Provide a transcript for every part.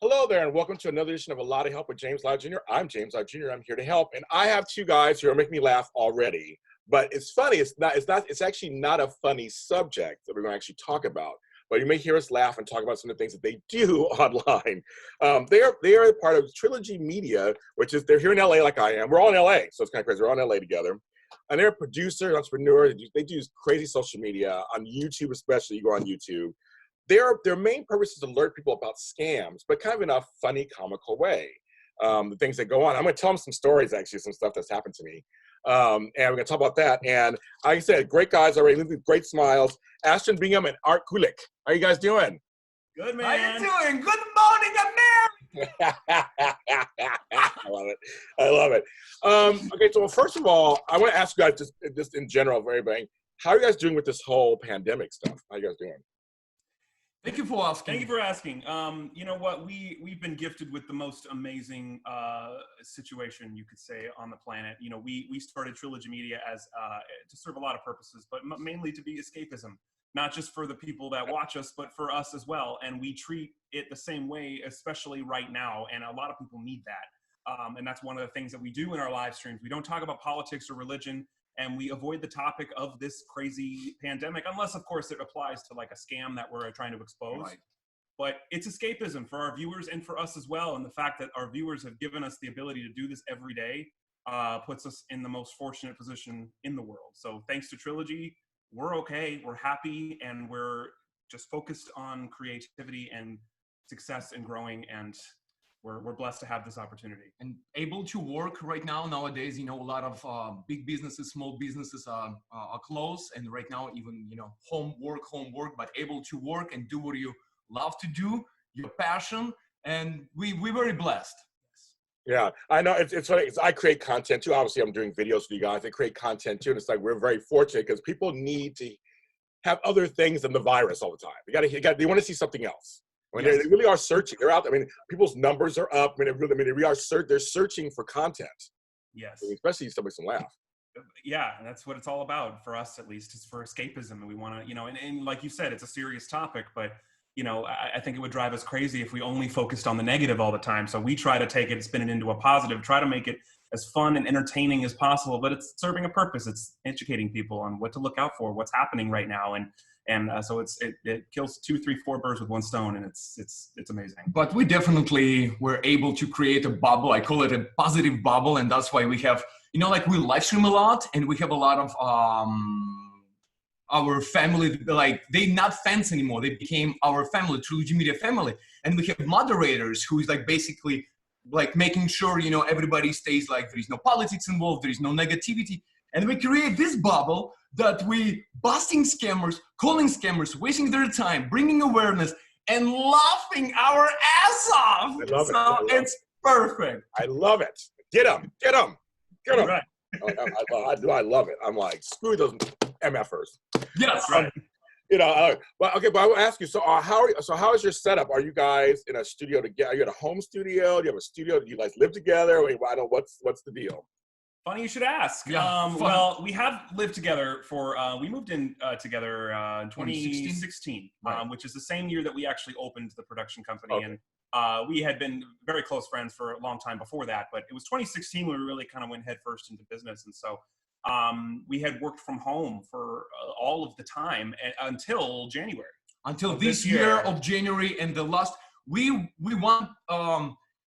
Hello there, and welcome to another edition of A Lot of Help with James Lott Jr. I'm James Lott Jr. I'm here to help, and I have two guys who are making me laugh already. But it's funny. It's actually not a funny subject that we're going to actually talk about. But you may hear us laugh and talk about some of the things that they do online. They are part of Trilogy Media, which is they're here in LA like I am. We're all in LA, so it's kind of crazy. We're all in LA together. And they're a producer, entrepreneur. They do crazy social media on YouTube, especially. You go on YouTube. Their main purpose is to alert people about scams, but kind of in a funny, comical way. The things that go on. I'm going to tell them some stories, actually, some stuff that's happened to me. And we're going to talk about that. And like I said, great guys already, with great smiles. Ashton, Bingham, and Kulik. How are you guys doing? Good, man. How you doing? Good morning, America. I love it. I love it. Okay, so first of all, I want to ask you guys just in general for everybody, how are you guys doing with this whole pandemic stuff? How are you guys doing? Thank you for asking. Thank you for asking. You know what? We've been gifted with the most amazing situation, you could say, on the planet. You know, we started Trilogy Media as to serve a lot of purposes, but mainly to be escapism, not just for the people that watch us, but for us as well. And we treat it the same way, especially right now. And a lot of people need that. And that's one of the things that we do in our live streams. We don't talk about politics or religion. And we avoid the topic of this crazy pandemic, unless, of course, it applies to like a scam that we're trying to expose. Right. But it's escapism for our viewers and for us as well. And the fact that our viewers have given us the ability to do this every day puts us in the most fortunate position in the world. So thanks to Trilogy, we're okay, we're happy, and we're just focused on creativity and success and growing, and we're blessed to have this opportunity. And able to work right now, nowadays, you know, a lot of big businesses, small businesses are closed. And right now, even, you know, home work, but able to work and do what you love to do, your passion. And we're very blessed. Yeah, I know. It's funny. I create content too. Obviously, I'm doing videos for you guys. I create content too. And it's like, we're very fortunate because people need to have other things than the virus all the time. They want to see something else. I mean, they really are searching. They're out there. I mean, people's numbers are up. They're searching for content. Yes. Especially somebody to laugh. Yeah, and that's what it's all about for us, at least. It's for escapism, and we want to, you know, and like you said, it's a serious topic, but you know, I think it would drive us crazy if we only focused on the negative all the time. So we try to take it and spin it into a positive, try to make it as fun and entertaining as possible, but it's serving a purpose. It's educating people on what to look out for, what's happening right now, and so it kills 2, 3, 4 birds with one stone, and it's amazing. But we definitely were able to create a bubble. I call it a positive bubble, and that's why we have, you know, like we live stream a lot, and we have a lot of our family, like they're not fans anymore. They became our family, Trilogy Media family, and we have moderators who is like basically like making sure, you know, everybody stays like there is no politics involved, there is no negativity. And we create this bubble that we busting scammers, calling scammers, wasting their time, bringing awareness, and laughing our ass off. So it's perfect. I love it. Get them. Right. I love it. I'm like, screw those MFers. Yes. Right. You know, but I will ask you. So, how is your setup? Are you guys in a studio together? Are you in a home studio? Do you have a studio? Do you guys live together? What's the deal? Funny you should ask. Yeah, well, we have lived together for, we moved in together in 2016, right. Which is the same year that we actually opened the production company. Okay. And we had been very close friends for a long time before that, but it was 2016 when we really kind of went headfirst into business. And so we had worked from home for all of the time until January. Until this year of January, and the last, we want,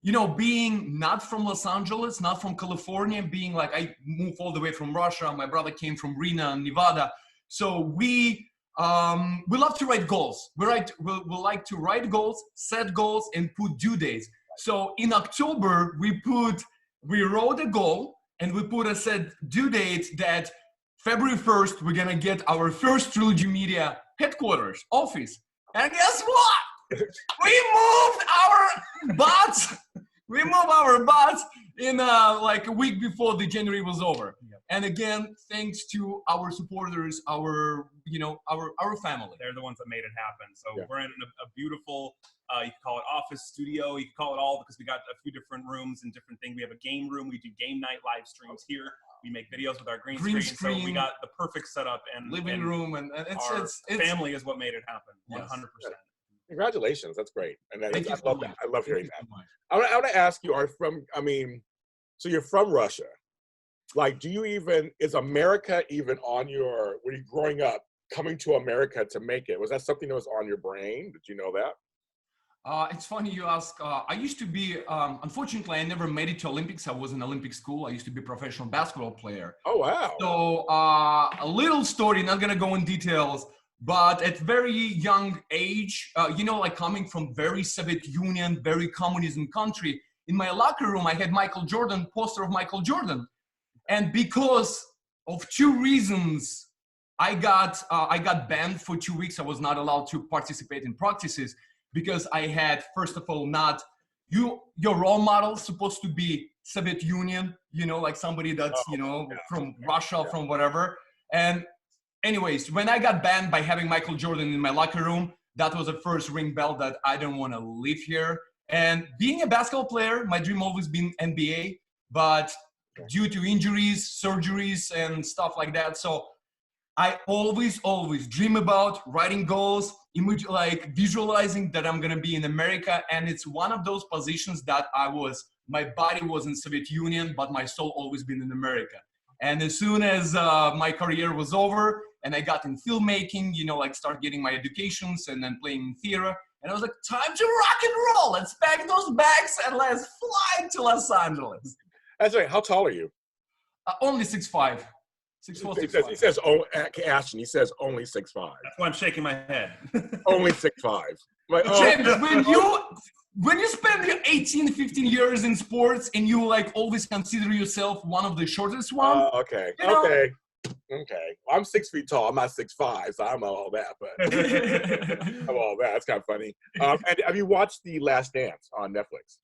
you know, being not from Los Angeles, not from California, being like, I moved all the way from Russia. My brother came from Reno, Nevada. So we love to write goals. We like to write goals, set goals, and put due dates. So in October, we wrote a goal and we put a set due date that February 1st, we're gonna get our first Trilogy Media headquarters, office. And guess what? We moved our butts. We moved our butts in like a week before the January was over. Yep. And again, thanks to our supporters, our family. They're the ones that made it happen. So Yeah. we're in a beautiful, you could call it office studio. You could call it all, because we got a few different rooms and different things. We have a game room. We do game night live streams here. We make videos with our green screen. So we got the perfect setup, and living room, and it's family is what made it happen. 100%. Congratulations. That's great. And Thank you I so love much. that. I love hearing Thank you that. so much. I want to ask you, so you're from Russia. Like, is America even on when you're growing up, coming to America to make it? Was that something that was on your brain? Did you know that? It's funny you ask. I used to be, unfortunately, I never made it to Olympics. I was in Olympic school. I used to be a professional basketball player. Oh, wow. So a little story, not gonna go in details, but at very young age, like coming from very Soviet Union, very communism country, in my locker room, I had Michael Jordan, poster of Michael Jordan. And because of two reasons, I got banned for 2 weeks. I was not allowed to participate in practices because I had, first of all, your role model supposed to be Soviet Union, like somebody that's, from Russia, from whatever. And anyways, when I got banned by having Michael Jordan in my locker room, that was the first ring bell that I don't want to live here. And being a basketball player, my dream always been NBA, but due to injuries, surgeries, and stuff like that. So I always dream about writing goals, visualizing that I'm going to be in America. And it's one of those positions that my body was in Soviet Union, but my soul always been in America. And as soon as my career was over and I got in filmmaking, start getting my educations and then playing in theater. And I was like, time to rock and roll. Let's pack those bags and let's fly to Los Angeles. That's right. How tall are you? Only 6'5". 6'4", 6'5". He says, Ashton, he says only 6'5". That's why I'm shaking my head. Only 6'5". Like, James, when you spend your 18, 15 years in sports and you always consider yourself one of the shortest ones. Okay. Well, I'm 6 feet tall. I'm not 6'5", so I'm all that, but I'm all that. That's kind of funny. And have you watched The Last Dance on Netflix?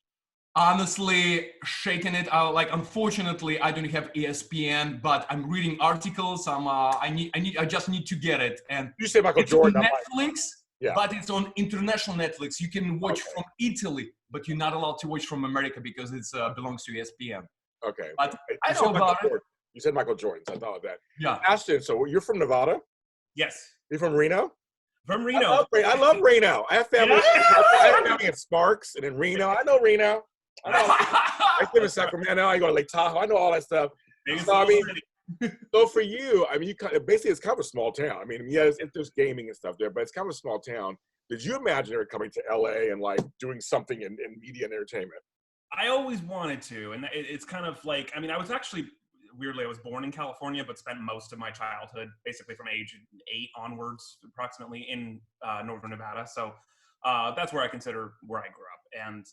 Honestly, shaking it out. Unfortunately, I don't have ESPN, but I'm reading articles. I just need to get it. And you say Michael it's Jordan? on Netflix, yeah. But it's on international Netflix. You can watch from Italy, but you're not allowed to watch from America because it belongs to ESPN. Okay. But I know about it. You said Michael Jordan, so I thought of that. Yeah. Ashton, so you're from Nevada? Yes. You're from Reno? From Reno. I love Reno. I have family. I have family in Sparks and in Reno. I know Reno. I live in Sacramento. I go to Lake Tahoe. I know all that stuff. So for you, basically it's kind of a small town. Yes, there's gaming and stuff there, but it's kind of a small town. Did you imagine ever coming to LA and doing something in media and entertainment? I always wanted to, and it's kind of I was actually, weirdly, I was born in California, but spent most of my childhood, basically from age 8 onwards, approximately, in northern Nevada. So that's where I consider where I grew up. And,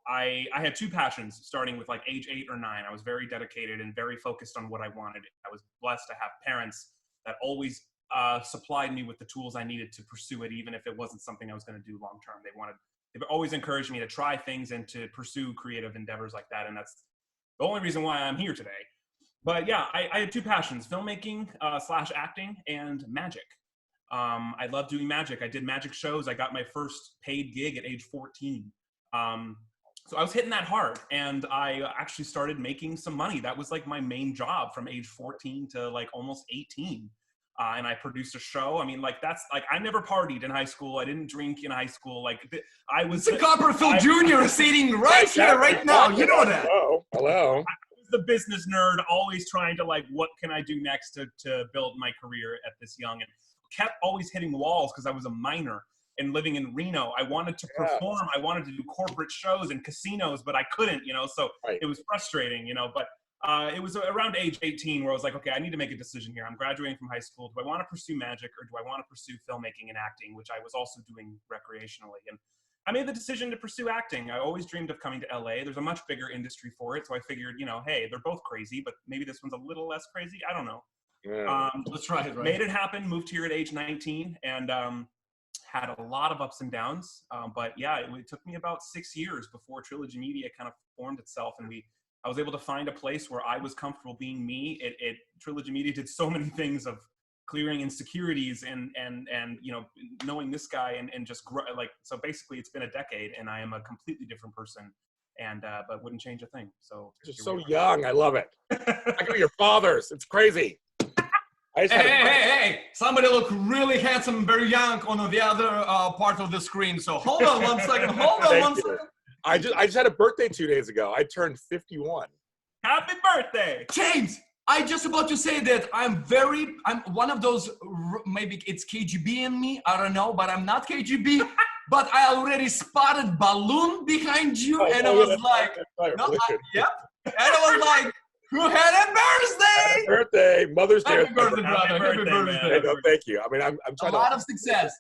I had 2 passions starting with age 8 or 9. I was very dedicated and very focused on what I wanted. I was blessed to have parents that always supplied me with the tools I needed to pursue it, even if it wasn't something I was going to do long term. They've always encouraged me to try things and to pursue creative endeavors like that. And that's the only reason why I'm here today. But yeah, I had 2 passions: filmmaking / acting, and magic. I love doing magic. I did magic shows. I got my first paid gig at age 14. So I was hitting that hard, and I actually started making some money. That was my main job from age 14 to almost 18. And I produced a show. I never partied in high school. I didn't drink in high school. I was the Copperfield Jr. sitting right here, right now. You know that. Hello. I was the business nerd, always trying to what can I do next to build my career at this young, and kept always hitting walls because I was a minor and living in Reno. I wanted to perform. I wanted to do corporate shows and casinos, but I couldn't, so It was frustrating, but it was around age 18 where I was like, okay, I need to make a decision here. I'm graduating from high school. Do I want to pursue magic, or do I want to pursue filmmaking and acting, which I was also doing recreationally? And I made the decision to pursue acting. I always dreamed of coming to LA. There's a much bigger industry for it. So I figured, hey, they're both crazy, but maybe this one's a little less crazy. I don't know. Yeah. Let's try it, right? Made it happen, moved here at age 19, and had a lot of ups and downs. But yeah, it took me about 6 years before Trilogy Media kind of formed itself, and I was able to find a place where I was comfortable being me. Trilogy Media did so many things of clearing insecurities and knowing this guy and just so basically it's been a decade, and I am a completely different person, and but wouldn't change a thing. So you're so young. I love it. I go to your fathers. It's crazy. I just had Hey! Somebody look really handsome, very young on the other part of the screen. So hold on one second. Hold on one second. I just had a birthday 2 days ago. I turned 51. Happy birthday, James. I just about to say that I'm one of those, maybe it's KGB in me, I don't know, but I'm not KGB. But I already spotted balloon behind you, and I was like, yep. And I was like, who had a birthday? Happy birthday, Mother's Day. Happy birthday, brother. Happy birthday. No, thank you. I mean, I'm trying a lot of success.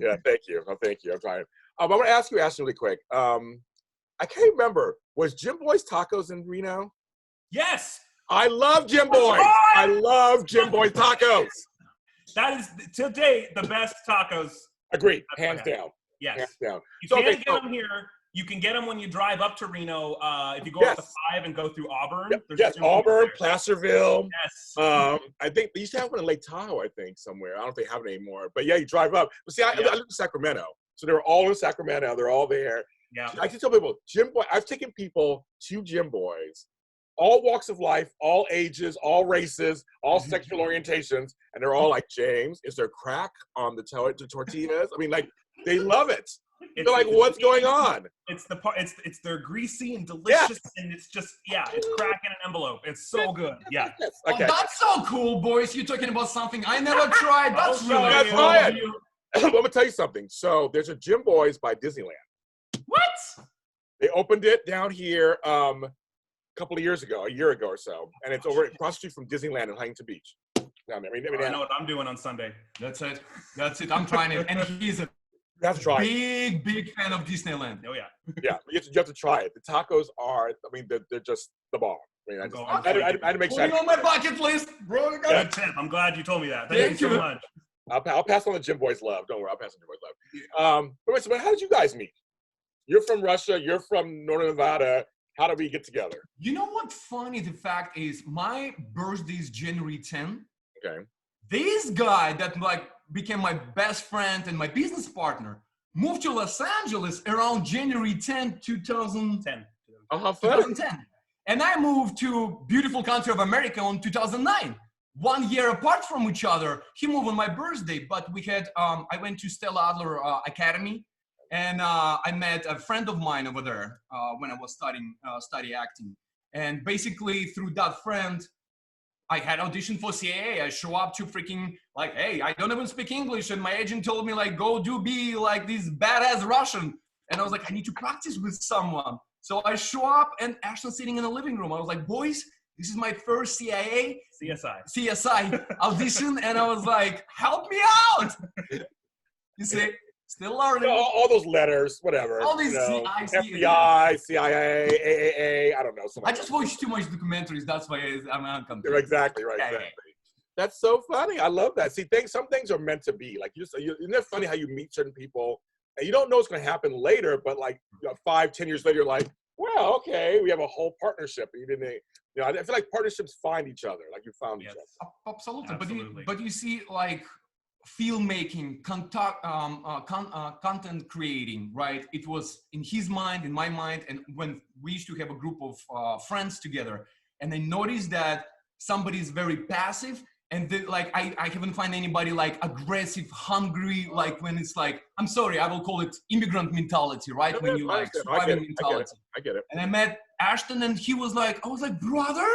Yeah, thank you. No, thank you. I'm trying. I want to ask you, Ashton, really quick. I can't remember. Was Jim Boy's Tacos in Reno? Yes. I love Jim Boy. I love Jim Boy's Tacos. That is, to date, the best tacos. Agreed. Hands down. Yes. Hands down. You can't get them here. You can get them when you drive up to Reno. If you go up the 5 and go through Auburn. Yes, Auburn, Placerville. Yes. I think they used to have one in Lake Tahoe, I think, somewhere. I don't know if they have it anymore. But yeah, you drive up. But see, I live in Sacramento. So they're all in Sacramento. They're all there. Yeah. I can tell people, Jim Boy, I've taken people to Jim Boy's, all walks of life, all ages, all races, all sexual orientations, and they're all like, James, is there crack on the tortillas? I mean, like, they love it. They're like, what's going on? It's the part. It's they're greasy and delicious, and it's just it's crack in an envelope. It's so good. Yeah. Okay. Oh, that's so cool, boys. You're talking about something I never tried. That's really cool. I'm gonna tell you something. So there's a Jim Boy's by Disneyland. What? They opened it down here a couple of years ago, a year ago or so, and it's over across the street from Disneyland in Huntington Beach. Down there. I know what I'm doing on Sunday. That's it. I'm trying it, and he's a big fan of Disneyland. Oh yeah. Yeah, you have to try it. The tacos are, I mean, they're just the bomb. I mean, I had to make sure. Putting on my bucket list, bro. Good tip. I'm glad you told me that. Thank you so much. I'll pass on the Jim Boy's love. Don't worry, I'll pass on Jim Boy's love. But how did you guys meet? You're from Russia. You're from Northern Nevada. How did we get together? You know what? Funny, the fact is, my birthday is January 10. Okay. This guy that became my best friend and my business partner moved to Los Angeles around January 10, 2010. Oh, how fun. 2010. And I moved to beautiful country of America in 2009. 1 year apart from each other. He moved on my birthday, but we had, I went to Stella Adler Academy, and I met a friend of mine over there when I was study acting. And basically through that friend, I had auditioned for CAA. I show up to freaking hey, I don't even speak English. And my agent told me go be like this badass Russian. And I was like, I need to practice with someone. So I show up and Ashton's sitting in the living room. I was like, boys, this is my first CSI audition. And I was like, help me out. You see, still learning. All those letters, whatever. All these FBI, CIA, AAA, I don't know. I just watch too much documentaries. That's why I'm uncomfortable. Exactly right. Okay. Exactly. That's so funny. I love that. See, some things are meant to be. Like isn't it funny how you meet certain people and you don't know what's going to happen later, but 5-10 years later, you're like, well, okay, we have a whole partnership. You didn't. I feel like partnerships find each other. Like you found each other. Absolutely. But you see, filmmaking, content creating, right? It was in his mind, in my mind, and when we used to have a group of friends together, and I noticed that somebody is very passive, and I haven't find anybody aggressive, hungry, when it's I'm sorry, I will call it immigrant mentality, right? When you surviving mentality. I get it. And I met Ashton, and he was I was like, brother,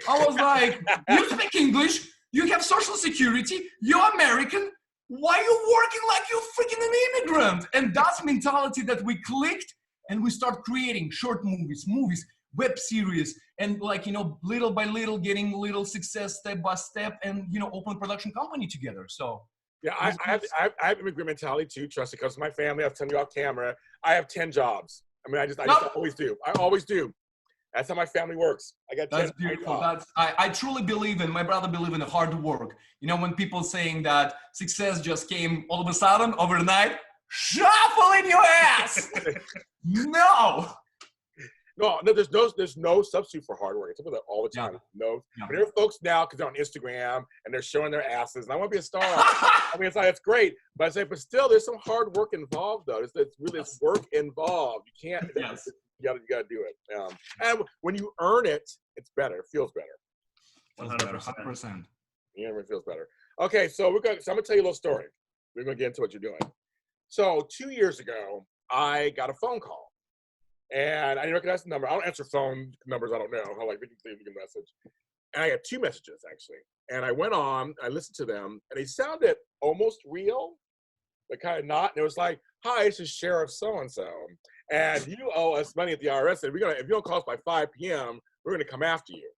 I was like, you speak English. You have Social Security, you're American, why are you working like you're freaking an immigrant? And that's mentality that we clicked and we start creating short movies, web series, and little by little getting little success step by step and, open production company together. So. Yeah, I have immigrant mentality too, trust it, because my family, I've told you off camera, I have 10 jobs. I mean, I just always do. I always do. That's how my family works. I got. That's beautiful. I truly believe in. My brother believe in the hard work. When people saying that success just came all of a sudden overnight, shuffle in your ass. No. There's no substitute for hard work. I talk about that all the time. Yeah. But there are folks now because they're on Instagram and they're showing their asses. And I want to be a star. I mean, it's great, but still, there's some hard work involved though. It's really work involved. You can't. Yes. You gotta do it. And when you earn it, it's better. It feels better. 100%. You know, it feels better. Okay, so I'm gonna tell you a little story. We're gonna get into what you're doing. So 2 years ago, I got a phone call, and I didn't recognize the number. I don't answer phone numbers I don't know. How like we can leave a message, and I got 2 messages actually. And I went on, I listened to them, and they sounded almost real, but kind of not. And it was like, "Hi, this is Sheriff so and so, and you owe us money at the IRS. And if you don't call us by 5 p.m., we're gonna come after you."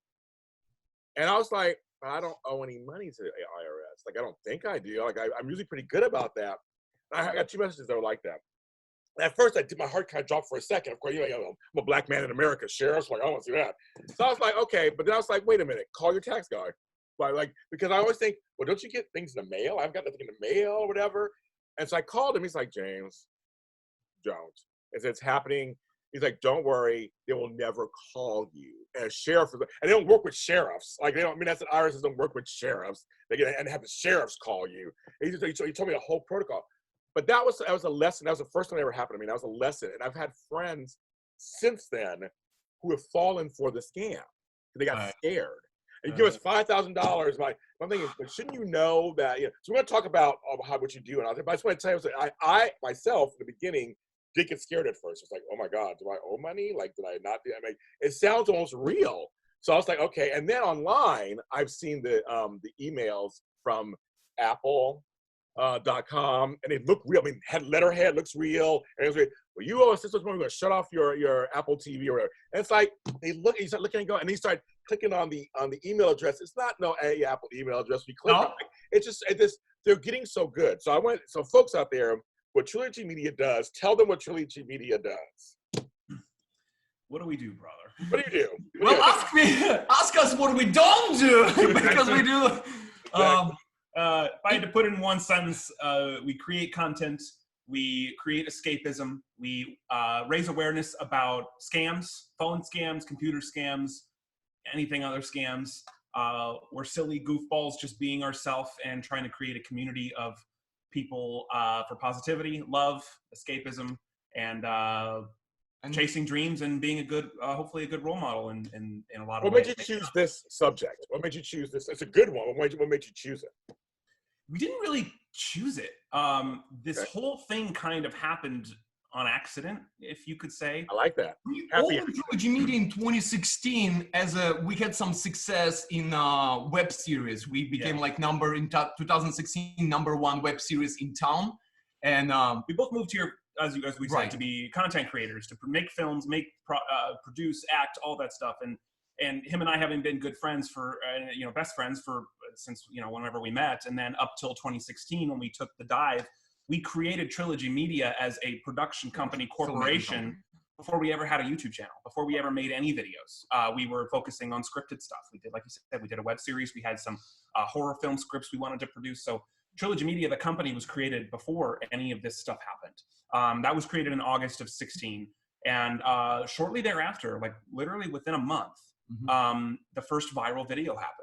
And I was like, "I don't owe any money to the IRS. Like, I don't think I do. Like, I'm usually pretty good about that." And I got 2 messages that were like that. And at first, my heart kind of dropped for a second. Of course, you know, I'm a black man in America, sheriff. So like, I don't want to see that. So I was like, okay. But then I was like, wait a minute, call your tax guy. But like, because I always think, well, don't you get things in the mail? I've got nothing in the mail or whatever. And so I called him. He's like, James, don't. I said, it's happening. He's like, don't worry, they will never call you. And sheriff, and they don't work with sheriffs. Like, they don't, I mean, that's the IRS don't work with sheriffs. They get and have the sheriffs call you. And he told me the whole protocol. But that was a lesson. That was the first time that ever happened to me. That was a lesson. And I've had friends since then who have fallen for the scam. They got scared. And you give us $5,000. I'm thinking, but shouldn't you know that? You know, so we're going to talk about what you do. And I just want to tell you, I myself, in the beginning, did get scared at first. It's like, oh my God, do I owe money? Like, did I not do? I mean, it sounds almost real. So I was like, okay. And then online, I've seen the emails from Apple. .com, and it looked real. I mean, letterhead looks real. And it was like, well, you owe us this much money. We're going to shut off your Apple TV or whatever. And it's like he started looking and going, and he started clicking on the email address. It's not Apple email address. We click on it. It's just they're getting so good. So so folks out there, what Trilogy Media does, tell them what Trilogy Media does. What do we do, brother? What do you do? Ask us what we don't do because we do. Exactly. If I had to put it in one sentence, we create content, we create escapism, we raise awareness about scams, phone scams, computer scams, anything other scams. We're silly goofballs just being ourselves and trying to create a community of people for positivity, love, escapism, and chasing dreams and being a good, hopefully a good role model in a lot of ways. What made you choose this subject? What made you choose this? It's a good one. What made you choose it? We didn't really choose it. This whole thing kind of happened on accident, if you could say. I like that. We opened Trilogy Media in 2016 we had some success in web series. We became like in 2016 #1 web series in town, and we both moved here as we said to be content creators, to make films, produce, act, all that stuff, and him and I having been good friends for, best friends since, whenever we met. And then up till 2016, when we took the dive, we created Trilogy Media as a production company corporation before we ever had a YouTube channel, before we ever made any videos. We were focusing on scripted stuff. We did, like you said, we did a web series. We had some horror film scripts we wanted to produce. So Trilogy Media, the company, was created before any of this stuff happened. That was created in August of 16. And shortly thereafter, like literally within a month, the first viral video happened.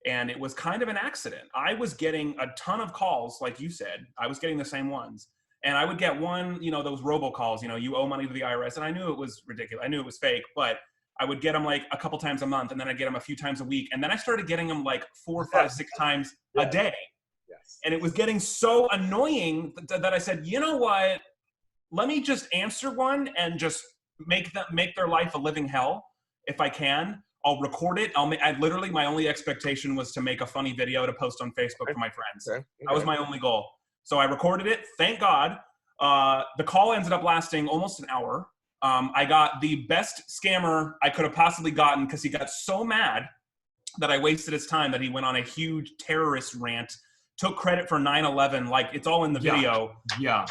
And it was kind of an accident. I was getting a ton of calls, like you said. I was getting the same ones. And I would get one, those robocalls, you owe money to the IRS. And I knew it was ridiculous. I knew it was fake, but I would get them like a couple times a month, and then I'd get them a few times a week. And then I started getting them like 4, 5, 6 times a day. Yes. And it was getting so annoying that I said, you know what? Let me just answer one and just make their life a living hell if I can. I'll record it. Literally, my only expectation was to make a funny video to post on Facebook for my friends. Okay. That was my only goal. So I recorded it. Thank God. The call ended up lasting almost an hour. I got the best scammer I could have possibly gotten because he got so mad that I wasted his time that he went on a huge terrorist rant, took credit for 9/11. Like, it's all in the video. Yeah.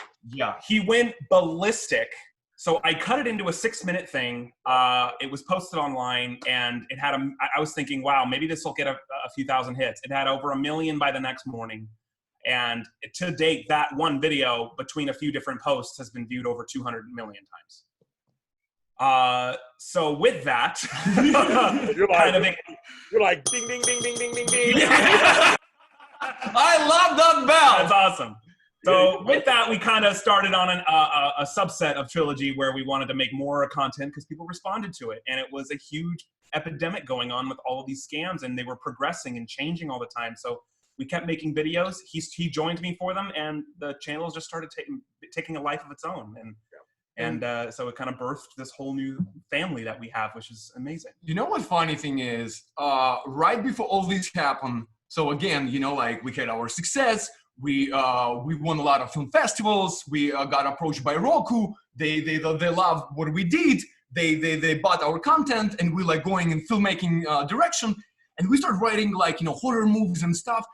He went ballistic. So I cut it into a 6-minute thing. It was posted online, and it had I was thinking, wow, maybe this will get a few thousand hits. It had over 1 million by the next morning. And to date, that one video between a few different posts has been viewed over 200 million times. So with that, you're like ding, ding, ding, ding, ding, ding, ding. I love that bell. That's awesome. So with that, we kind of started on a subset of Trilogy where we wanted to make more content because people responded to it. And it was a huge epidemic going on with all of these scams, and they were progressing and changing all the time. So we kept making videos. He joined me for them, and the channel just started taking a life of its own. And so it kind of birthed this whole new family that we have, which is amazing. You know what funny thing is, right before all this happened, so again, you know, like we had our success, we won a lot of film festivals, we got approached by Roku, they love what we did, they bought our content, and we like going in filmmaking direction, and we started writing like, you know, horror movies and stuff.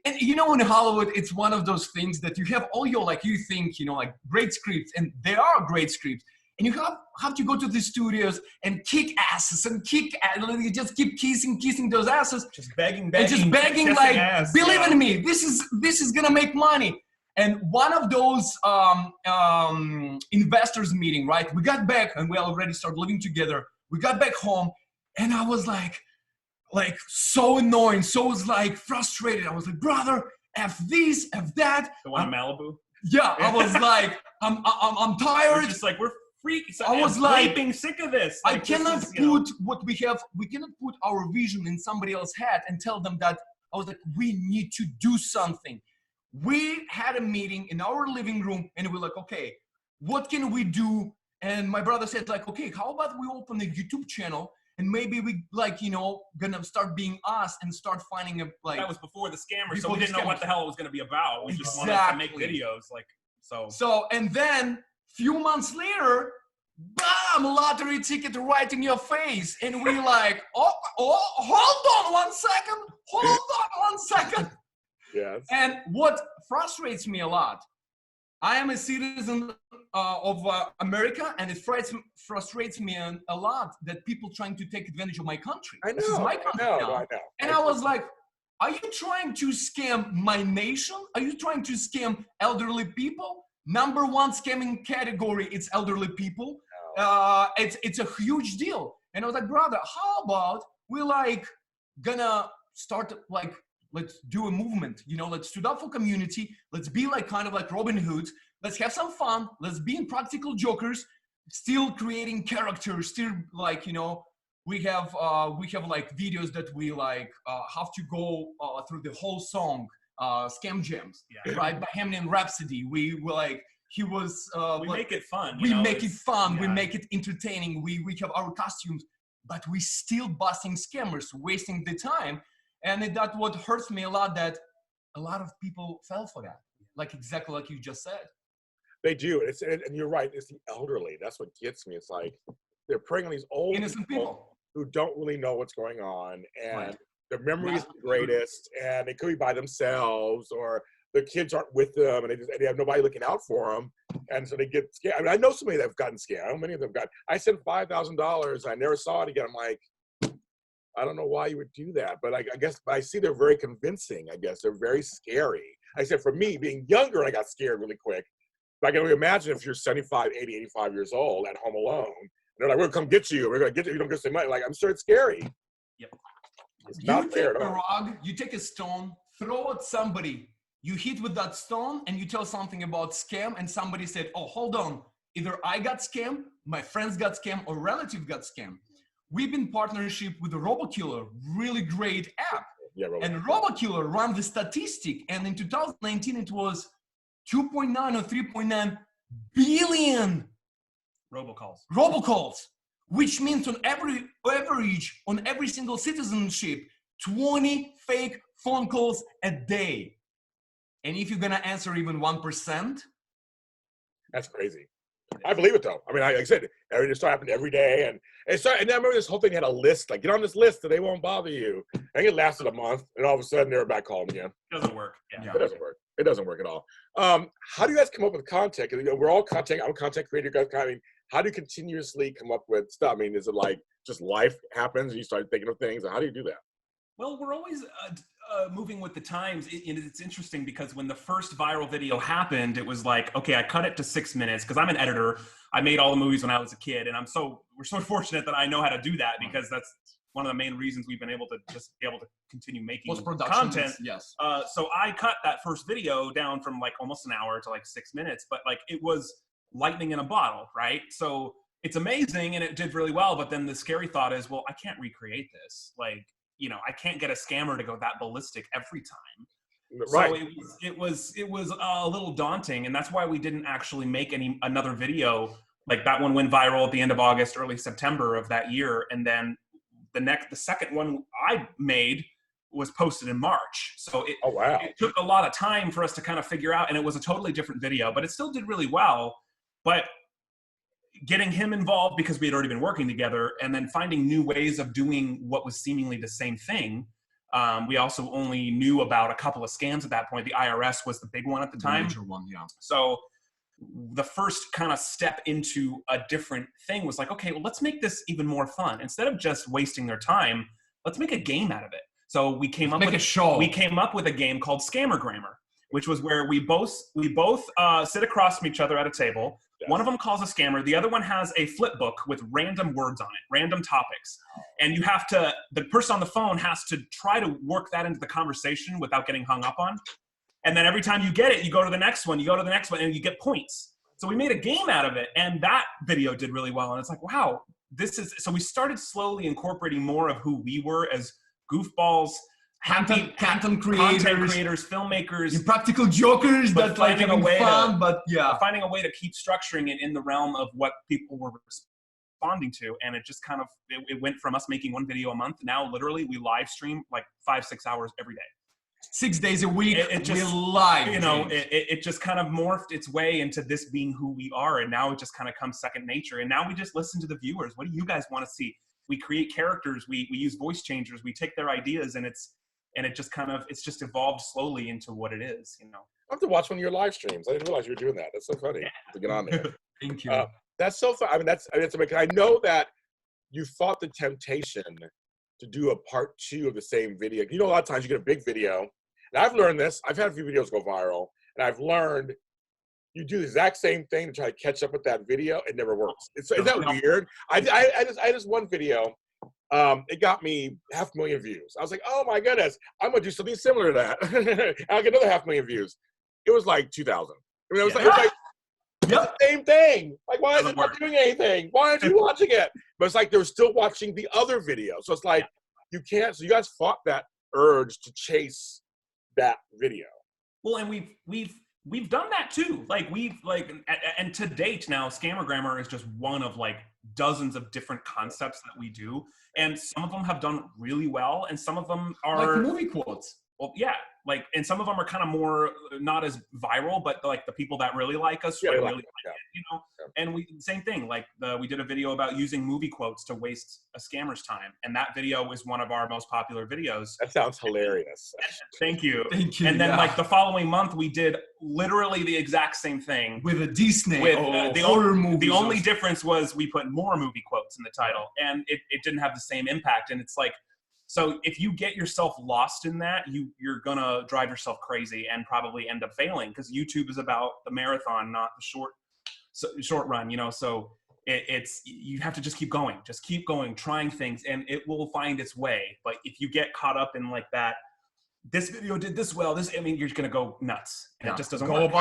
And you know, in Hollywood, it's one of those things that you have all your, like, you think, you know, like great scripts, and they are great scripts, and you have to go to the studios and kick asses and you just keep kissing those asses, just begging, and just begging, like, ass, believe in me, this is gonna make money. And one of those investors meeting, right? We got back, and we already started living together. We got back home, and I was like so annoying, so was like frustrated. I was like, brother, F this, F that. The one in Malibu? Yeah, I was like, I'm tired. We're just like, we're freaks. I was like, being sick of this. I cannot put what we have, we cannot put our vision in somebody else's head and tell them that. I was like, we need to do something. We had a meeting in our living room, and we were like, okay, what can we do? And my brother said, like, okay, how about we open a YouTube channel, and maybe we, like, you know, gonna start being us and start finding a, like. That was before the scammers, so we didn't know what the hell it was gonna be about. We just wanted to make videos, like, so. So, and then few months later, bam, lottery ticket right in your face, and we like, oh, hold on 1 second. Yes. And what frustrates me a lot, I am a citizen of America, and it frustrates me a lot that people trying to take advantage of my country. I know, this is my country now. I know. And I was like, are you trying to scam my nation? Are you trying to scam elderly people? Number one scamming category, it's elderly people. No. It's a huge deal. And I was like, brother, how about we like gonna start, like, let's do a movement, you know, let's stood up for community. Let's be like kind of like Robin Hood. Let's have some fun. Let's be in practical jokers, still creating characters, still like, you know, we have like videos that we like have to go through the whole song, Scam Gems, right? Bohemian Rhapsody. We were like, he was, we make it fun. We make it fun. We make it entertaining. We have our costumes, but we still busting scammers, wasting the time. And that's what hurts me a lot, that a lot of people fell for that. Like exactly like you just said. They do. And you're right. It's the elderly. That's what gets me. It's like they're preying on these old innocent people who don't really know what's going on. And their memory is the greatest. And they could be by themselves, or their kids aren't with them, and they have nobody looking out for them. And so they get scared. I mean, I know somebody that have gotten scared. I know many of them got. I sent $5,000. I never saw it again. I'm like, I don't know why you would do that, but I guess I see they're very convincing. I guess they're very scary. I said, for me, being younger, I got scared really quick. But I can only imagine if you're 75, 80, 85 years old at home alone, and they're like, we're gonna come get you. We're gonna get you. You don't get some money. Like, I'm sure it's scary. Yep. It's not fair at all. You take a rock, you take a stone, throw at somebody. You hit with that stone, and you tell something about scam, and somebody said, oh, hold on. Either I got scammed, my friends got scammed, or relative got scammed. We've been in partnership with the Robokiller, really great app. Yeah, and Robokiller ran the statistic, and in 2019 it was 2.9 or 3.9 billion robocalls, which means on average on every single citizenship, 20 fake phone calls a day. And if you're gonna answer even 1%, that's crazy. I believe it though. I mean, like I said, it started happening every day, and I remember this whole thing had a list, like, get on this list so they won't bother you. And it lasted a month, and all of a sudden they're back calling again. It doesn't work. Yeah. It doesn't work. It doesn't work at all. How do you guys come up with content? Because, you know, we're all content. I'm a content creator. Guys, I mean, how do you continuously come up with stuff? I mean, is it like just life happens and you start thinking of things? Or how do you do that? Well, we're always moving with the times. It's interesting because when the first viral video happened, it was like, okay, I cut it to 6 minutes because I'm an editor. I made all the movies when I was a kid, and we're so fortunate that I know how to do that, because that's one of the main reasons we've been able to just be able to continue making Post-production, content. yes. So I cut that first video down from like almost an hour to like 6 minutes, but like it was lightning in a bottle, right? So it's amazing and it did really well, but then the scary thought is, well, I can't recreate this. Like, you know, I can't get a scammer to go that ballistic every time. Right. So it was a little daunting, and that's why we didn't actually make another video. Like that one went viral at the end of August, early September of that year, and then the second one I made was posted in March. So it took a lot of time for us to kind of figure out, and it was a totally different video, but it still did really well. But getting him involved because we had already been working together, and then finding new ways of doing what was seemingly the same thing. We also only knew about a couple of scams at that point. The IRS was the big one at the time. Major one, yeah. So the first kind of step into a different thing was like, okay, well, let's make this even more fun. Instead of just wasting their time, let's make a game out of it. So we came up with a game called Scammer Grammar, which was where we both sit across from each other at a table. Yes. One of them calls a scammer. The other one has a flip book with random words on it, random topics. And the person on the phone has to try to work that into the conversation without getting hung up on. And then every time you get it, you go to the next one, and you get points. So we made a game out of it, and that video did really well. And it's like, wow, so we started slowly incorporating more of who we were as goofballs, content creators, filmmakers, impractical jokers that like having fun, but yeah, finding a way to keep structuring it in the realm of what people were responding to. And it just kind of it went from us making one video a month. Now literally we live stream like 5-6 hours every day, 6 days a week. It just, we live, you know, it just kind of morphed its way into this being who we are, and now it just kind of comes second nature. And now we just listen to the viewers. What do you guys want to see? We create characters. We use voice changers. We take their ideas, and it just kind of, it's just evolved slowly into what it is, you know. I have to watch one of your live streams. I didn't realize you were doing that. That's so funny to get on there. Thank you. That's so fun. I mean, I know that you fought the temptation to do a part 2 of the same video. You know, a lot of times you get a big video, and I've learned this. I've had a few videos go viral, and I've learned you do the exact same thing to try to catch up with that video. It never works. Is that weird? I just one video. It got me 500,000 views. I was like, oh my goodness, I'm gonna do something similar to that. I'll get another 500,000 views. It was like 2,000. I mean, it was like it's the same thing. Like, why is it not doing anything? Why aren't you watching it? But it's like they were still watching the other video. So it's like you can't. So you guys fought that urge to chase that video. Well, and we've done that too. Like and to date now, Scammer Grammar is just one of like dozens of different concepts that we do, and some of them have done really well, and some of them are like movie quotes. Well, yeah, like, and some of them are kind of more not as viral, but like the people that really like us really like it, you know. And same thing. Like we did a video about using movie quotes to waste a scammer's time, and that video is one of our most popular videos. That sounds hilarious. Thank you. Thank you. And then like the following month, we did literally the exact same thing with a Disney horror movie. The only difference was we put more movie quotes in the title, and it didn't have the same impact. And it's like, so if you get yourself lost in that, you're gonna drive yourself crazy and probably end up failing, because YouTube is about the marathon, not the short run, you know. So it's you have to just keep going, trying things, and it will find its way. But if you get caught up in like that, this video did this well, you're gonna go nuts, and it just doesn't work.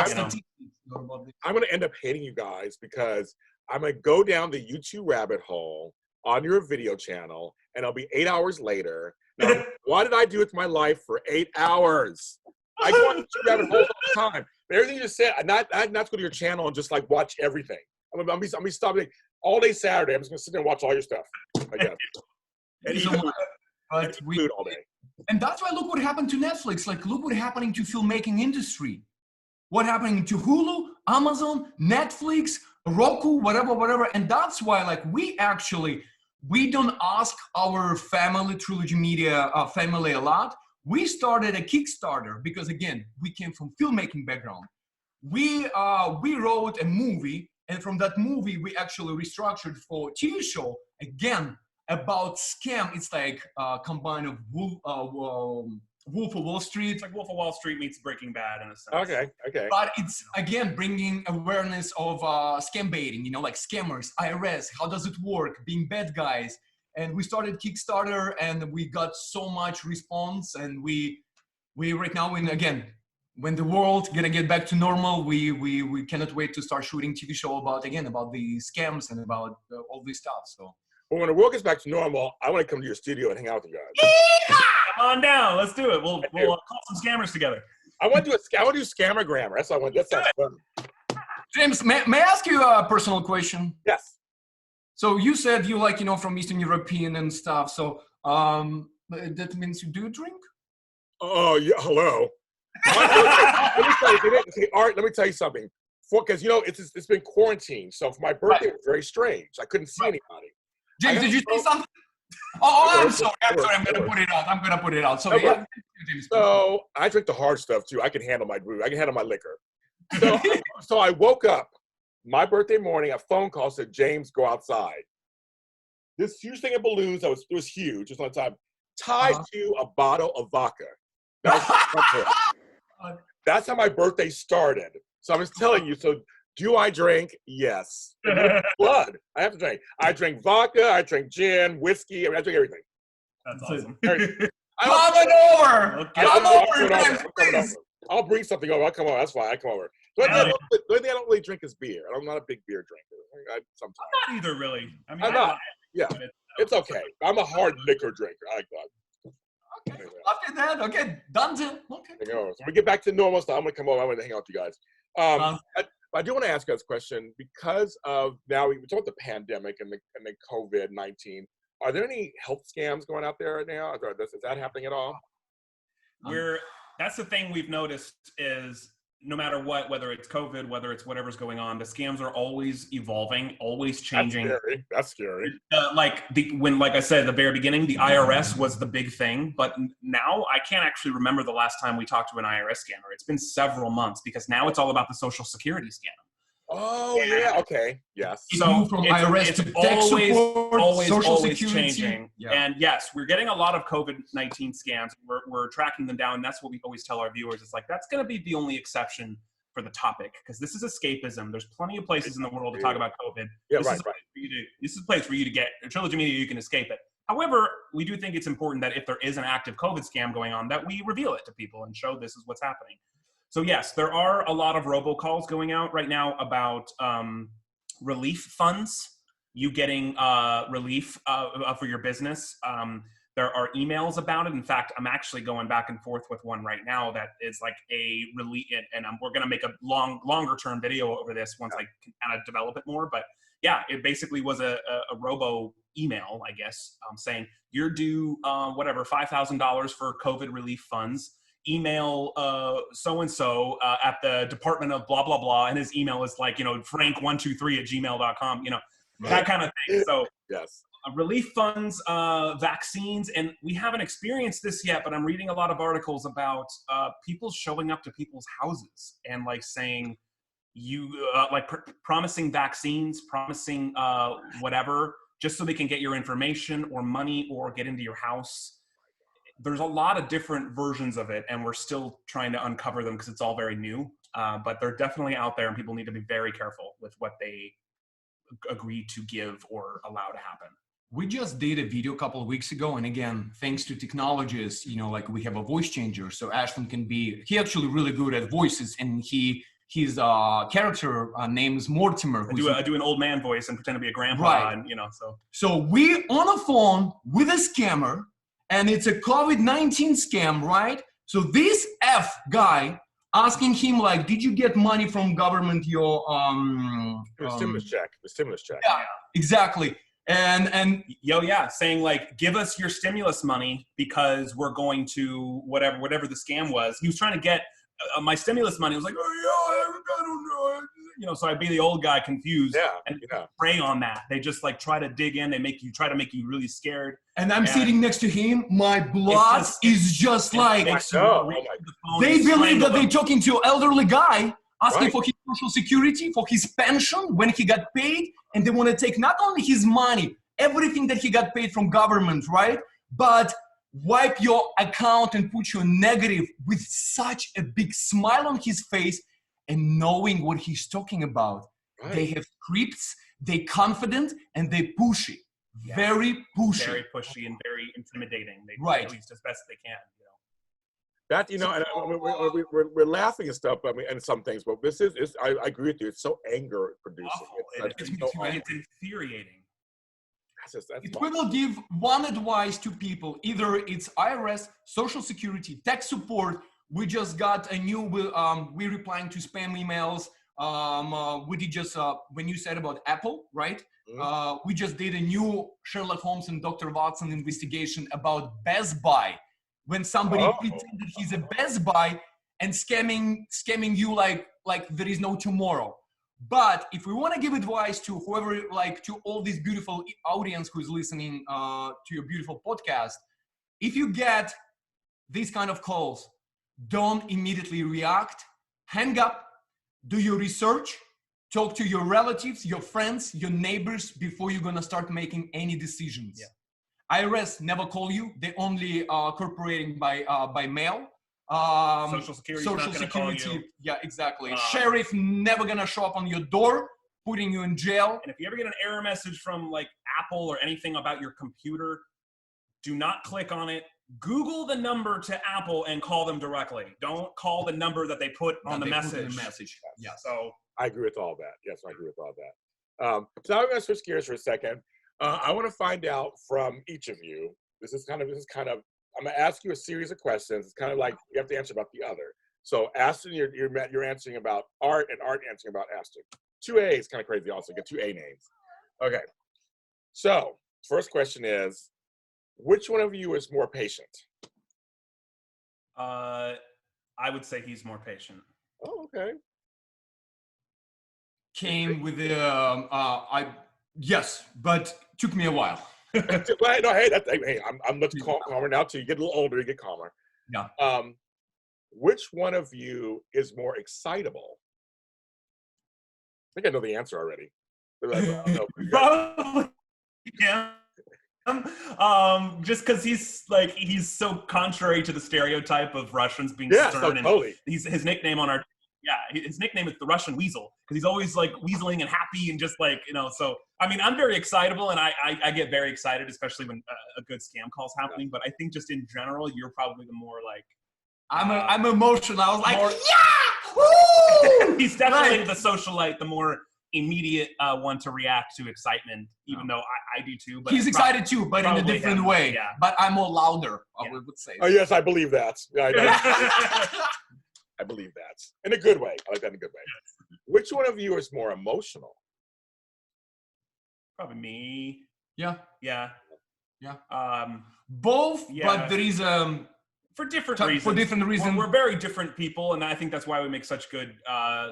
I'm gonna end up hating you guys because I'm gonna go down the YouTube rabbit hole on your video channel, and I'll be 8 hours later. Now, why did I do it to my life for 8 hours? I go on YouTube rabbit holes all the time. But everything you just said, I'm not going to go to your channel and just like watch everything. I'm gonna be stopping all day Saturday. I'm just gonna sit there and watch all your stuff, I guess. And eat food all day. And that's why look what happened to Netflix. Like, look what happening to filmmaking industry. What happening to Hulu, Amazon, Netflix, Roku, whatever. And that's why, like, we don't ask our family, Trilogy Media family, a lot. We started a Kickstarter because, again, we came from filmmaking background. We wrote a movie, and from that movie, we actually restructured for a TV show, again, about scam. It's like a combine of Wolf of Wall Street. It's like Wolf of Wall Street meets Breaking Bad in a sense. Okay. But it's, again, bringing awareness of scam baiting, you know, like scammers, IRS, how does it work, being bad guys. and we started Kickstarter, and we got so much response, and we right now, when the world gonna get back to normal, we cannot wait to start shooting TV show about the scams and about all this stuff. So. Well, when the world gets back to normal, I want to come to your studio and hang out with you guys. Come on down, let's do it. We'll call some scammers together. I want to do scammer grammar. That's what I want. That sounds fun. James, may I ask you a personal question? Yes. So you said you like, from Eastern European and stuff. So that means you do drink? Oh yeah. Hello. Art, let me tell you something. Because it's been quarantined, so for my birthday it was very strange. I couldn't see anybody. James, did you say something? Oh, I'm sorry. I'm gonna put it out. So yeah. So I drink the hard stuff too. I can handle my booze. I can handle my liquor. So I woke up my birthday morning. A phone call said, "James, go outside." This huge thing of balloons it was huge. Just on time, tied to a bottle of vodka. That's how my birthday started. So I was telling you. So do I drink? Yes. Blood. I have to drink. I drink vodka. I drink gin, whiskey. I drink everything. That's awesome. Come over. I'll bring something over. I'll come over. That's fine. I come over. The only thing I don't really drink is beer. I'm not a big beer drinker. Sometimes. I'm not either, really. I mean, I'm not. Yeah, it's okay. I'm a hard liquor drinker. I like that. Okay. Anyway. After that, okay, done deal. Okay. So when we get back to normal stuff, I'm gonna come over. I'm gonna hang out with you guys. I do want to ask you guys a question because of now we talked about the pandemic and the COVID-19. Are there any health scams going out there right now? Is that happening at all? That's the thing we've noticed is no matter what, whether it's COVID, whether it's whatever's going on, the scams are always evolving, always changing. That's scary. Like I said at the very beginning, the IRS was the big thing, but now I can't actually remember the last time we talked to an IRS scammer. It's been several months because now it's all about the Social Security scam. Oh yeah, okay, yes. So from IRS to tech support, Social Security. Changing. Yeah. And yes, we're getting a lot of COVID-19 scams. We're tracking them down. And that's what we always tell our viewers. It's like that's going to be the only exception for the topic because this is escapism. There's plenty of places in the world to talk about COVID. Yeah, this is a place for you to get Trilogy Media. You can escape it. However, we do think it's important that if there is an active COVID scam going on, that we reveal it to people and show this is what's happening. So yes, there are a lot of robocalls going out right now about relief funds, you getting relief for your business. There are emails about it. In fact, I'm actually going back and forth with one right now that is like a relief, and we're going to make a longer term video over this once I can kind of develop it more. But yeah, it basically was a robo email, I guess, saying you're due $5,000 for COVID relief funds. Email so-and-so at the department of blah, blah, blah. And his email is like, frank123@gmail.com, that kind of thing. So yes, relief funds, vaccines. And we haven't experienced this yet, but I'm reading a lot of articles about people showing up to people's houses and like saying promising vaccines, promising whatever, just so they can get your information or money or get into your house. There's a lot of different versions of it, and we're still trying to uncover them because it's all very new. But they're definitely out there, and people need to be very careful with what they agree to give or allow to happen. We just did a video a couple of weeks ago, and again, thanks to technologies, like we have a voice changer, so Ashton he actually really good at voices, and his character name is Mortimer. I do an old man voice and pretend to be a grandpa, right. And So we on a phone with a scammer. And it's a COVID-19 scam, right? So this F guy asking him like, did you get money from government? The stimulus check. Yeah, exactly. And saying like, give us your stimulus money because we're going to whatever the scam was. He was trying to get my stimulus money. I was like, oh yeah, I don't know. So I'd be the old guy confused and prey on that. They just like try to dig in. They try to make you really scared. And I'm sitting next to him. My blood is just like, they believe that they're talking to an elderly guy asking for his social security, for his pension when he got paid. And they want to take not only his money, everything that he got paid from government, right? But wipe your account and put you negative with such a big smile on his face and knowing what he's talking about. Right. They have scripts, they're confident, and they pushy. very pushy. Very pushy and very intimidating. They Right. at least as best they can. That, you know, and we're laughing and stuff, I mean, and some things, but this is I agree with you. It's so anger producing. Awful. It's infuriating. That's If we will give one advice to people, either it's IRS, Social Security, tech support. We just got a new, we're replying to spam emails. We did just, when you said about Apple, right? We just did a new Sherlock Holmes and Dr. Watson investigation about Best Buy. When somebody pretended he's a Best Buy and scamming you like there is no tomorrow. But if we want to give advice to whoever, like to all this beautiful audience who's listening to your beautiful podcast, if you get these kind of calls, don't immediately react, hang up, do your research, talk to your relatives, your friends, your neighbors before you're going to start making any decisions. Yeah. IRS never call you. They only cooperating by mail. Social Security not gonna call you. Yeah, exactly. Sheriff never gonna show up on your door, putting you in jail. And if you ever get an error message from like Apple or anything about your computer, do not click on it. Google the number to Apple and call them directly. Don't call the number that they put on the message. Yeah. So I agree with all that. Yes, I agree with all that. So now we're going to switch gears for a second. I want to find out from each of you. This is kind of. I'm going to ask you a series of questions. It's kind of like you have to answer about the other. So Ashton, you're answering about Art, and Art answering about Ashton. 2A is kind of crazy. Also, get 2A names. Okay. So first question is, which one of you is more patient? I would say he's more patient. Oh, okay. Came with the yes, but took me a while. No, hey, I'm much calmer now too. You get a little older, you get calmer. Yeah. Which one of you is more excitable? I think I know the answer already. Probably him. Just because he's so contrary to the stereotype of Russians being stern. And totally. His nickname on our his nickname is the Russian Weasel because he's always like weaseling and happy and just like, you know. So I mean, I'm very excitable and I get very excited, especially when a good scam call's happening. But I think just in general, you're probably the more like. I'm emotional. I was like, yeah, he's definitely the socialite, the more immediate one to react to excitement, even though I do too. But he's excited too, but in a different way. Yeah. But I'm more louder, I would say. Oh, yes, I believe that. Yeah, I believe that. In a good way. I like that in a good way. Which one of you is more emotional? Probably me. Yeah. Yeah. Both, but there is for different reasons. We're very different people, and I think that's why we make such good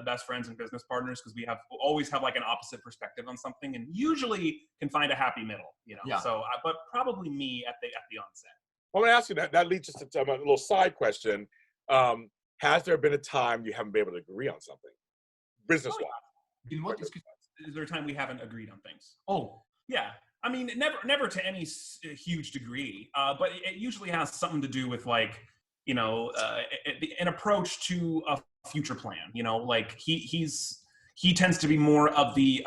best friends and business partners, because we always have like an opposite perspective on something, and usually can find a happy middle. You know. Yeah. So, but probably me at the onset. Well, I'm gonna ask you that. That leads us to a little side question. Has there been a time you haven't been able to agree on something, business-wise? In what? Is there a time we haven't agreed on things? Oh, yeah. I mean, never to any huge degree, but it usually has something to do with like, you know, an approach to a future plan. You know, like he tends to be more of the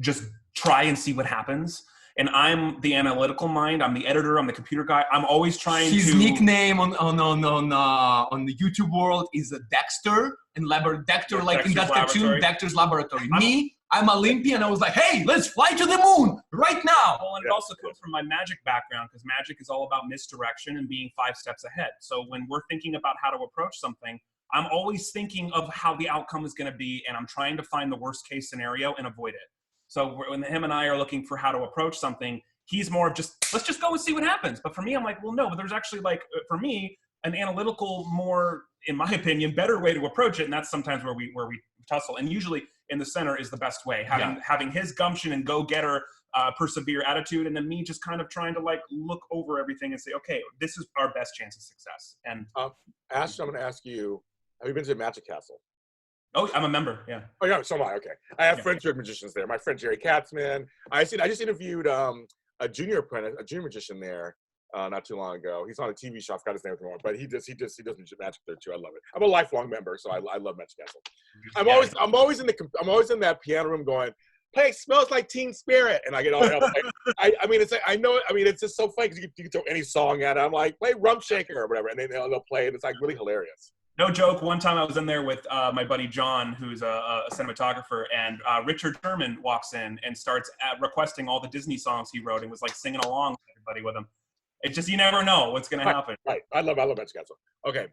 just try and see what happens. And I'm the analytical mind. I'm the editor. I'm the computer guy. I'm always trying His nickname on the YouTube world is Dexter and Dexter, like in that cartoon, Dexter's Laboratory. Me, I'm Olympian. I was like, hey, let's fly to the moon right now. Well, and it also comes from my magic background, because magic is all about misdirection and being 5 steps ahead. So when we're thinking about how to approach something, I'm always thinking of how the outcome is going to be, and I'm trying to find the worst case scenario and avoid it. So when him and I are looking for how to approach something, he's more of just, let's just go and see what happens. But for me, I'm like, well, no, but there's actually like, for me, an analytical, more, in my opinion, better way to approach it. And that's sometimes where we tussle. And usually in the center is the best way, having his gumption and go-getter, persevere attitude. And then me just kind of trying to like look over everything and say, okay, this is our best chance of success. And Ashton, I'm going to ask you, have you been to Magic Castle? Oh, I'm a member. Yeah. Oh, yeah. So am I. Okay. I have friends who are magicians there. My friend Jerry Katzman. I just interviewed a junior magician there not too long ago. He's on a TV show. I forgot his name at the moment, but he does magic there too. I love it. I'm a lifelong member, so I love Magic Castle. I'm always in that piano room going, play Smells Like Teen Spirit, and I get all I mean, it's like, I know, I mean, it's just so funny because you can throw any song at it. I'm like, play Rump Shaker or whatever, and then they'll play it. It's like really hilarious. No joke. One time I was in there with my buddy John, who's a cinematographer, and Richard Sherman walks in and starts requesting all the Disney songs he wrote and was like singing along with everybody with him. It's just, you never know what's going to happen. Right. I love Magic Castle. Okay.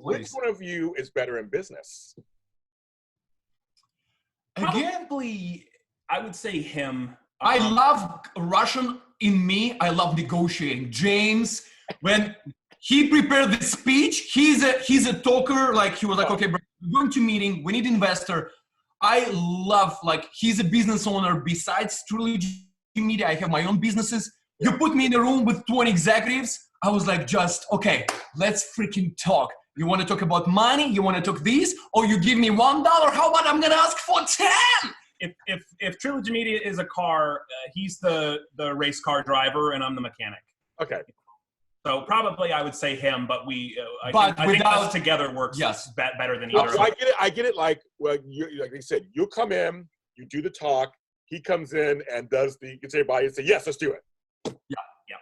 Which one of you is better in business? Again, Probably, I would say him. I love Russian in me. I love negotiating. James, when he prepared the speech, he's a talker. Like, he was like, okay, bro, we're going to meeting. We need investor. I love, like, he's a business owner. Besides Trilogy Media, I have my own businesses. You put me in a room with 20 executives. I was like, just, okay, let's freaking talk. You want to talk about money? You want to talk this? Or you give me $1? How about I'm going to ask for 10? If Trilogy Media is a car, he's the race car driver and I'm the mechanic. Okay. So probably I would say him, but I think us together works better than either. So I get it. Like, well, like they said, you come in, you do the talk. He comes in and gets everybody and say, yes, let's do it.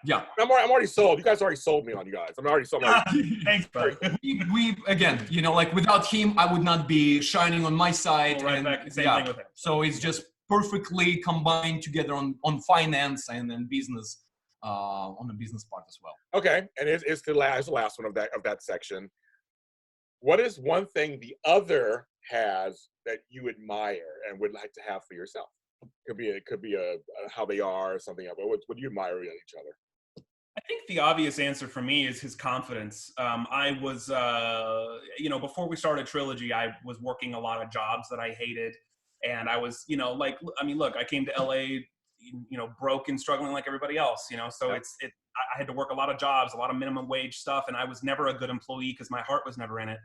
Yeah. I'm already sold. You guys already sold me on you guys. I'm already sold. Thanks, buddy. we again, you know, like, without him, I would not be shining on my side. Right back, same thing with him. So it's just perfectly combined together on finance and then business, on the business part as well. Okay, and it's the last one of that section. What is one thing the other has that you admire and would like to have for yourself? It could be a how they are or something else. What do you admire in each other? I think the obvious answer for me is his confidence. I was, before we started Trilogy, I was working a lot of jobs that I hated. And I was, look, I came to LA, broke and struggling like everybody else, so I had to work a lot of jobs, a lot of minimum wage stuff. And I was never a good employee because my heart was never in it.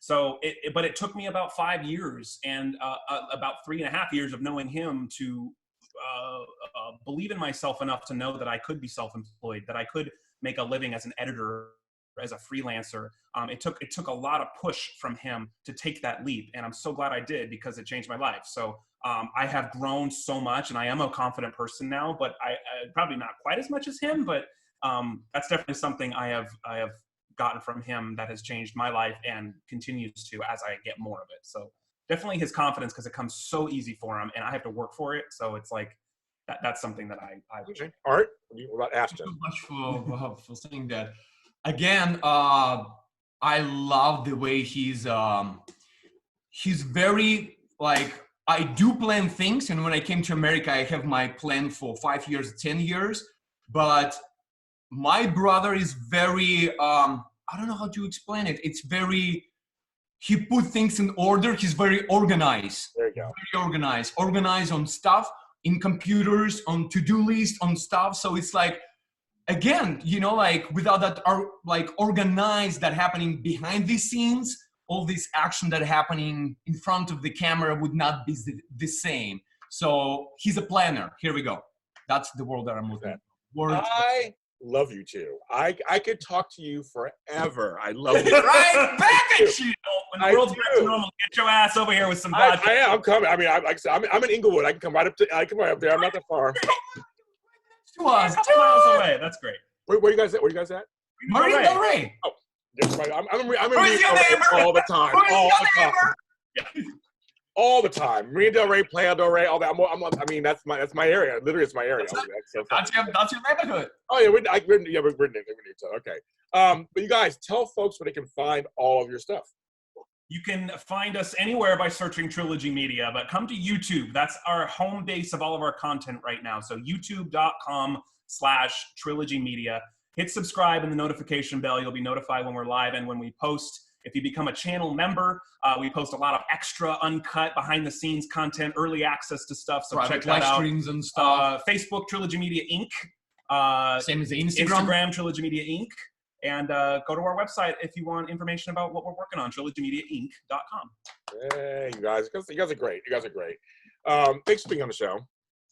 So, but it took me about 5 years and about 3.5 years of knowing him to believe in myself enough to know that I could be self-employed, that I could make a living as an editor, as a freelancer. It took a lot of push from him to take that leap, and I'm so glad I did because it changed my life. So I have grown so much, and I am a confident person now. But I probably not quite as much as him, but that's definitely something I have gotten from him that has changed my life and continues to as I get more of it. So definitely his confidence, because it comes so easy for him and I have to work for it. So it's like that's something that I okay. Art, what about Ashton? Thank you so much for saying that. Again, I love the way he's very, like, I do plan things, and when I came to America, I have my plan for 5 years, 10 years, but my brother is very, I don't know how to explain it. It's very, he put things in order. He's very organized. There you go. Very organized. Organized on stuff, in computers, on to-do list, on stuff. So it's like, again, like, without that, organized that happening behind the scenes, all this action that happening in front of the camera would not be the same. So he's a planner. Here we go. That's the word that I'm looking for. I love you too. I could talk to you forever. I love you. Right back at you. When the world's back to normal, get your ass over here with some vodka. I'm coming. I mean, like I said, I'm in Inglewood. I can come right up there. I'm not that far. To us. 2 miles away. That's great. Where you guys at? Marina Del Rey. Oh, yes, right. I'm in Who's your neighbor? all the time. All the time. Marina Del Rey, Playa Del Rey, all that. I mean, that's my area. Literally, it's my area. That's your neighborhood. Oh yeah, we're near each other. Okay. But you guys, tell folks where they can find all of your stuff. You can find us anywhere by searching Trilogy Media, but come to YouTube. That's our home base of all of our content right now. So youtube.com/Trilogy Media. Hit subscribe and the notification bell. You'll be notified when we're live and when we post. If you become a channel member, we post a lot of extra, uncut, behind-the-scenes content, early access to stuff. So check that out. Streams and stuff. Facebook, Trilogy Media Inc. Same as the Instagram, Trilogy Media Inc. And go to our website if you want information about what we're working on, trilogymediainc.com. Hey, you guys are great. You guys are great. Thanks for being on the show.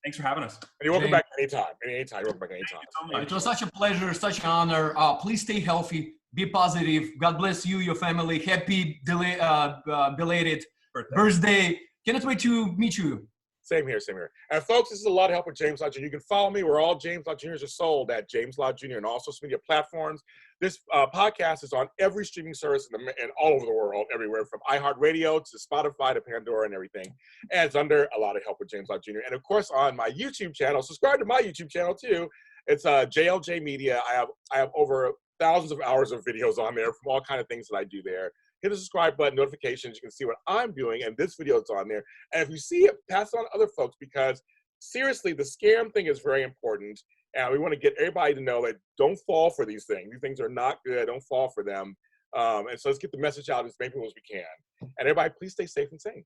Thanks for having us. And you're welcome back anytime. Anytime. You're welcome back anytime. It was such a pleasure, such an honor. Please stay healthy. Be positive. God bless you, your family. Happy belated birthday. Cannot wait to meet you. Same here, same here. And folks, this is a lot of help with James Lott Jr. You can follow me where all James Lott Juniors are sold at James Lott Jr. and all social media platforms. This podcast is on every streaming service and all over the world, everywhere from iHeartRadio to Spotify to Pandora and everything. And it's under a lot of help with James Lott Jr. And of course, on my YouTube channel, subscribe to my YouTube channel too. It's JLJ Media. I have over thousands of hours of videos on there from all kinds of things that I do there. Hit the subscribe button, notifications. You can see what I'm doing, and this video is on there. And if you see it, pass it on to other folks, because seriously, the scam thing is very important. And we want to get everybody to know that don't fall for these things. These things are not good. Don't fall for them. And so let's get the message out as many people as we can. And everybody, please stay safe and sane.